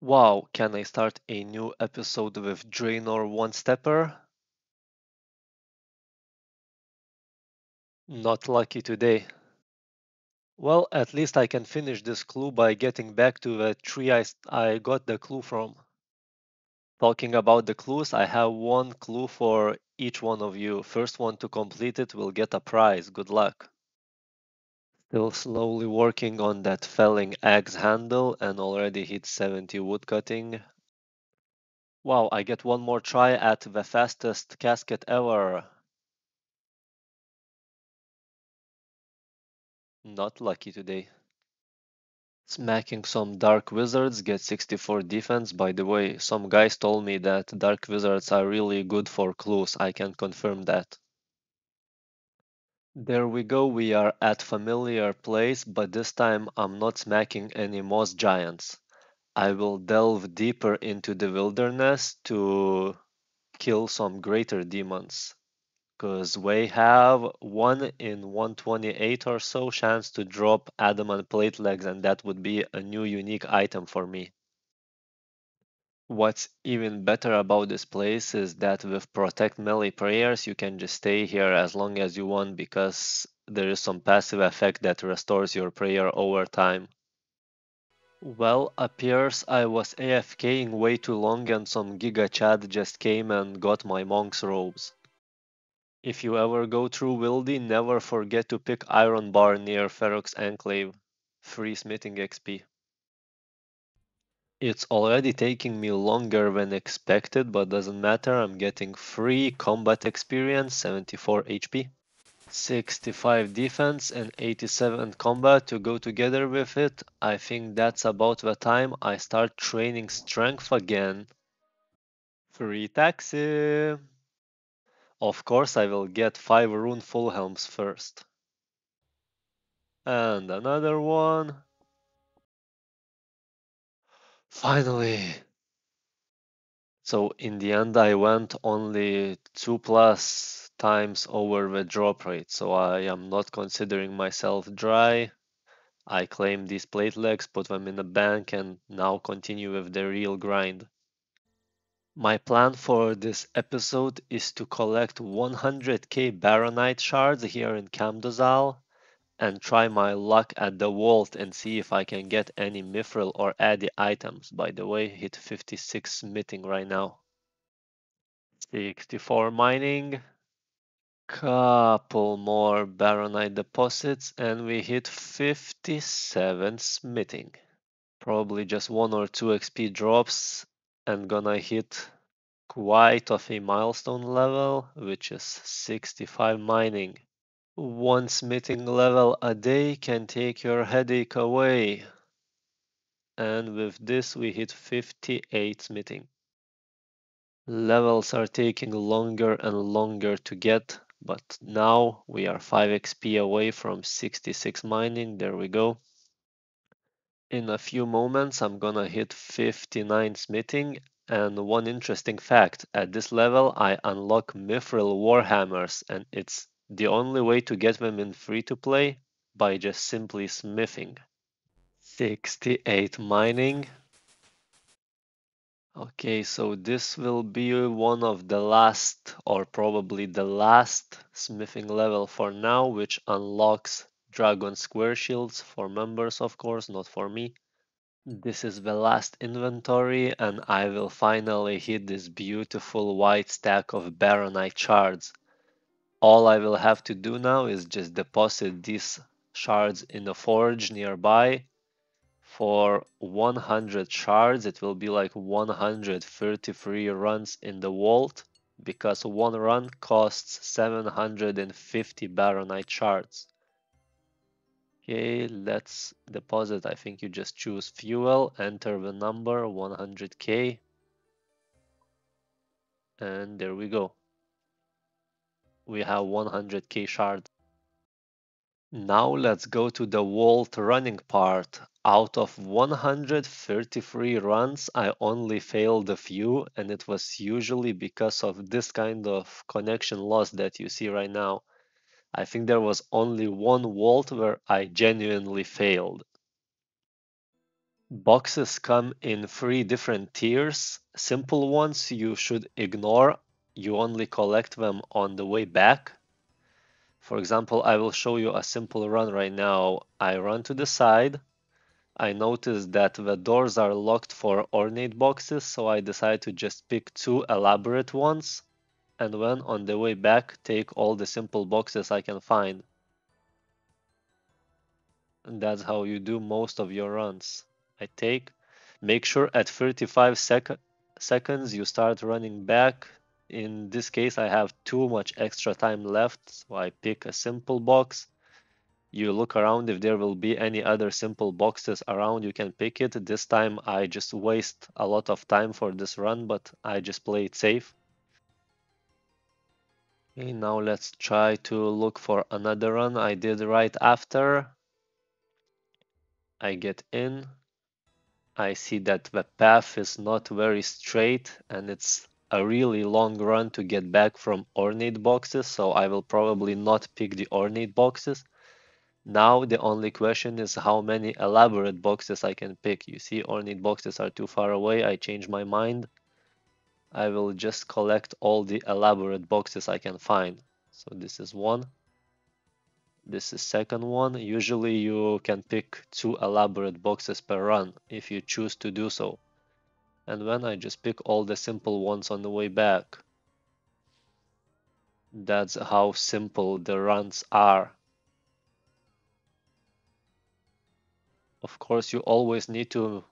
Wow, can I start a new episode with Draenor One Stepper? Not lucky today. Well, at least I can finish this clue by getting back to the tree I got the clue from. Talking about the clues, I have one clue for each one of you. First one to complete it will get a prize. Good luck. Still slowly working on that felling axe handle and already hit 70 woodcutting. Wow, I get one more try at the fastest casket ever. Not lucky today. Smacking some dark wizards, get 64 defense. By the way, some guys told me that dark wizards are really good for clues. I can confirm that. There we go, we are at familiar place, but this time I'm not smacking any moss giants. I will delve deeper into the wilderness to kill some greater demons. Because we have 1 in 128 or so chance to drop adamant plate legs, and that would be a new unique item for me. What's even better about this place is that with protect melee prayers you can just stay here as long as you want because there is some passive effect that restores your prayer over time. Well, appears I was AFKing way too long and some Giga Chad just came and got my monk's robes. If you ever go through Wildy, never forget to pick Iron Bar near Ferox Enclave. Free smithing XP. It's already taking me longer than expected, but doesn't matter. I'm getting free combat experience, 74 HP, 65 defense, and 87 combat to go together with it. I think that's about the time I start training strength again. Free taxi! Of course, I will get 5 rune full helms first. And another one. Finally! So in the end, I went only 2+ times over the drop rate, so I am not considering myself dry. I claim these plate legs, put them in the bank, and now continue with the real grind. My plan for this episode is to collect 100k barronite shards here in Camdozal and try my luck at the vault and see if I can get any mithril or addy items. By the way, hit 56 smithing right now. 64 mining, couple more barronite deposits, and we hit 57 smithing. Probably just 1 or 2 XP drops and gonna hit quite of a milestone level, which is 65 mining. 1 smithing level a day can take your headache away. And with this we hit 58 smithing. Levels are taking longer and longer to get, but now we are 5 XP away from 66 mining. There we go. In a few moments I'm gonna hit 59 smithing, and one interesting fact, at this level I unlock mithril warhammers, and it's the only way to get them in free to play by just simply smithing. 68 mining. Okay, so this will be one of the last, or probably the last smithing level for now, which unlocks dragon square shields for members, of course, not for me. This is the last inventory, and I will finally hit this beautiful white stack of barronite shards. All I will have to do now is just deposit these shards in a forge nearby. For 100 shards, it will be like 133 runs in the vault, because one run costs 750 barronite shards. Okay, let's deposit. I think you just choose fuel, enter the number 100k, and there we go. We have 100k shards. Now let's go to the vault running part. Out of 133 runs, I only failed a few, and it was usually because of this kind of connection loss that you see right now. I think there was only one vault where I genuinely failed. Boxes come in three different tiers. Simple ones you should ignore. You only collect them on the way back. For example, I will show you a simple run right now. I run to the side. I notice that the doors are locked for ornate boxes, so I decide to just pick two elaborate ones, and then on the way back take all the simple boxes I can find. And that's how you do most of your runs. Make sure at 35 seconds you start running back. In this case, I have too much extra time left, so I pick a simple box. You look around if there will be any other simple boxes around, you can pick it. This time I just waste a lot of time for this run, but I just play it safe. Okay, now let's try to look for another run I did right after. I get in. I see that the path is not very straight and it's a really long run to get back from ornate boxes, so I will probably not pick the ornate boxes. Now the only question is how many elaborate boxes I can pick. You see, ornate boxes are too far away. I change my mind. I will just collect all the elaborate boxes I can find. So this is one. This is second one. Usually you can pick two elaborate boxes per run if you choose to do so. And then I just pick all the simple ones on the way back. That's how simple the runs are. Of course, you always need to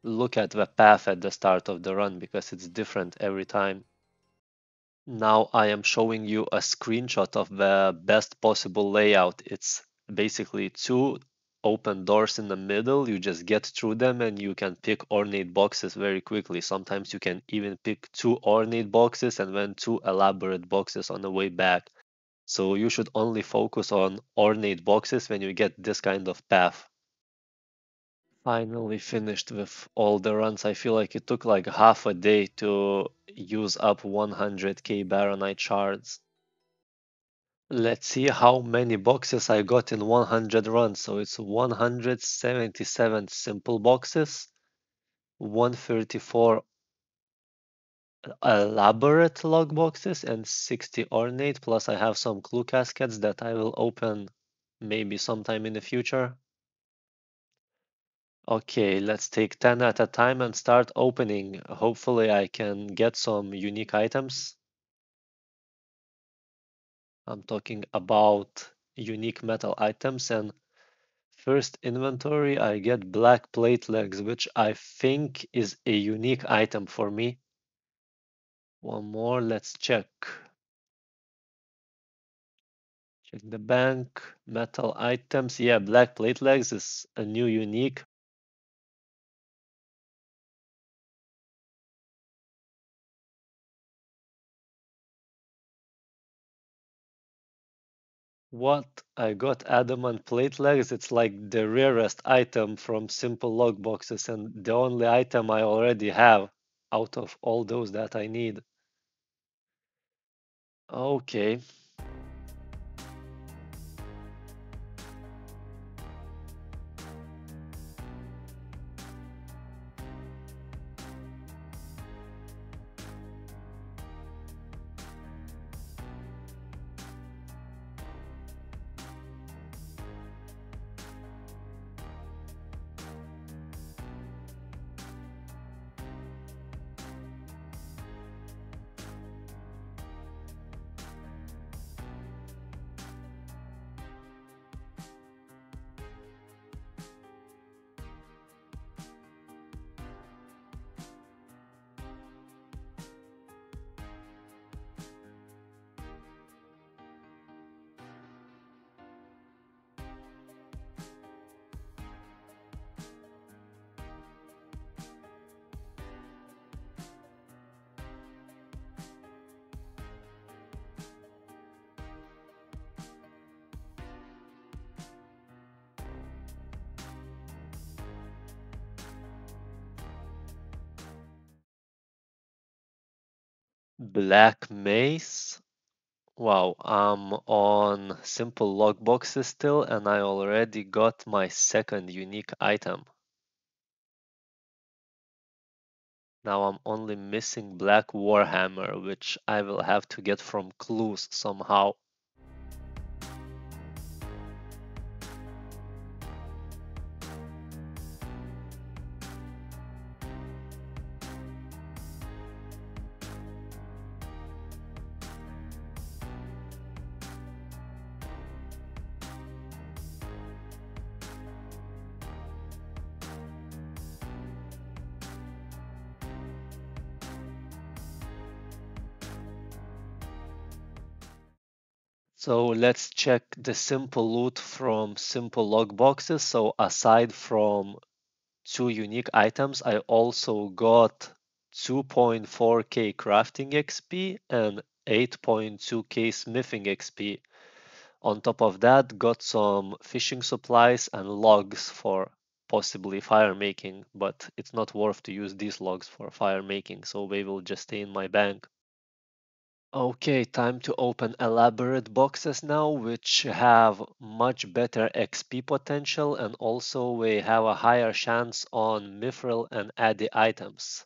look at the path at the start of the run because it's different every time. Now I am showing you a screenshot of the best possible layout. It's basically two open doors in the middle. You just get through them and you can pick ornate boxes very quickly. Sometimes you can even pick two ornate boxes and then two elaborate boxes on the way back. So you should only focus on ornate boxes when you get this kind of path. Finally finished with all the runs. I feel like it took like half a day to use up 100k barronite shards. Let's see how many boxes I got in 100 runs. So it's 177 simple boxes, 134 elaborate log boxes, and 60 ornate. Plus I have some clue cascades that I will open maybe sometime in the future. Okay, let's take 10 at a time and start opening. Hopefully I can get some unique items. I'm talking about unique metal items, and first inventory I get black plate legs, which I think is a unique item for me. One more, let's check. Check the bank, metal items. Yeah, black plate legs is a new unique. What? I got adamant plate legs. It's like the rarest item from simple log boxes and the only item I already have out of all those that I need. Okay. Black mace. Wow, I'm on simple log boxes still and I already got my second unique item. Now I'm only missing black warhammer, which I will have to get from clues somehow. So let's check the simple loot from simple log boxes. So aside from 2 unique items, I also got 2.4k crafting XP and 8.2k smithing XP. On top of that, got some fishing supplies and logs for possibly fire making, but it's not worth to use these logs for fire making, so they will just stay in my bank. Okay, time to open elaborate boxes now, which have much better XP potential and also we have a higher chance on mithril and addy items.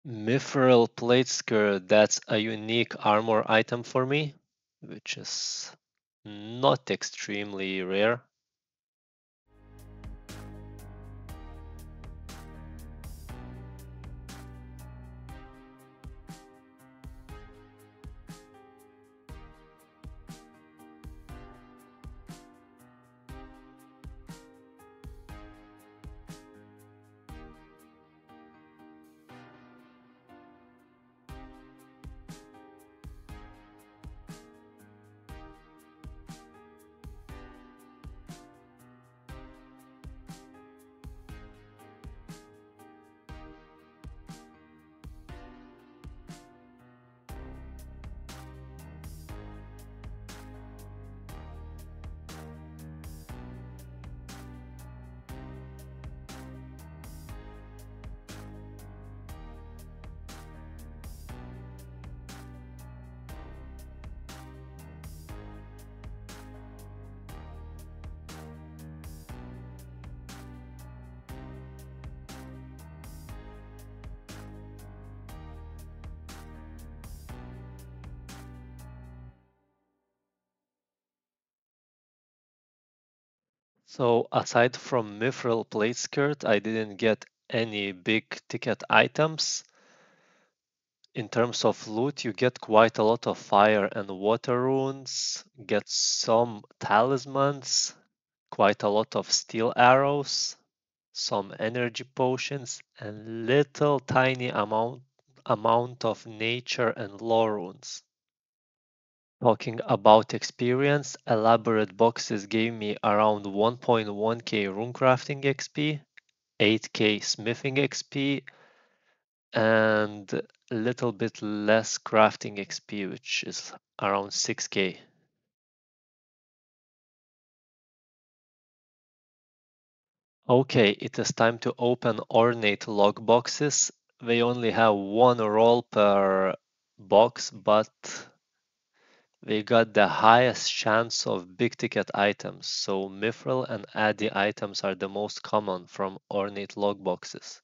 Mithril plate skirt, that's a unique armor item for me, which is not extremely rare. So aside from mithril plate skirt, I didn't get any big ticket items. In terms of loot, you get quite a lot of fire and water runes, get some talismans, quite a lot of steel arrows, some energy potions, and little tiny amount of nature and lore runes. Talking about experience, elaborate boxes gave me around 1.1k rune crafting XP, 8k smithing XP, and a little bit less crafting XP, which is around 6k. Okay, it is time to open ornate log boxes. They only have one roll per box, but they got the highest chance of big ticket items, so mithril and addy items are the most common from ornate log boxes.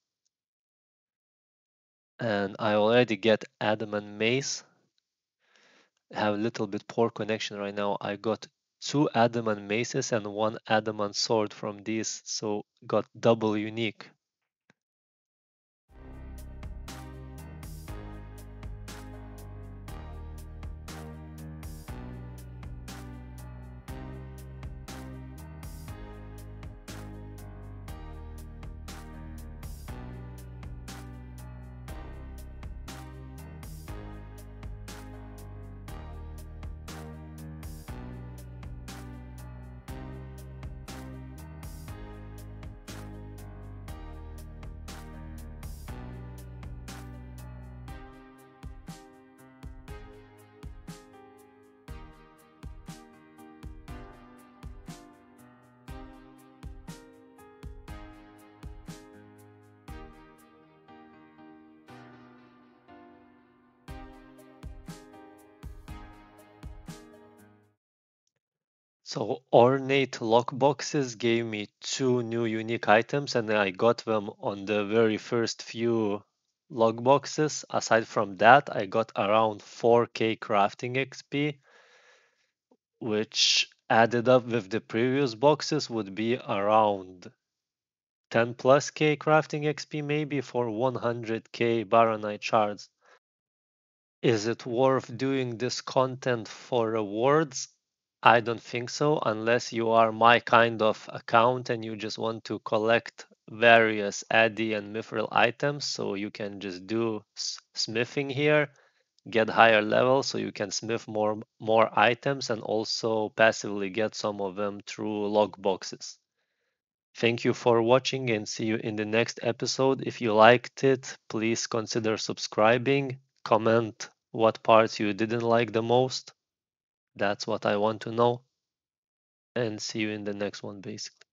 And I already get adamant mace. I have a little bit poor connection right now. I got 2 adamant maces and 1 adamant sword from these, so got double unique. So ornate lockboxes gave me 2 new unique items, and I got them on the very first few lockboxes. Aside from that, I got around 4k crafting XP, which added up with the previous boxes would be around 10 plus k crafting XP maybe for 100k barronite shards. Is it worth doing this content for rewards? I don't think so, unless you are my kind of account and you just want to collect various addy and mithril items, so you can just do smithing here, get higher level so you can smith more items and also passively get some of them through log boxes. Thank you for watching and see you in the next episode. If you liked it, please consider subscribing. Comment what parts you didn't like the most. That's what I want to know. And see you in the next one, basically.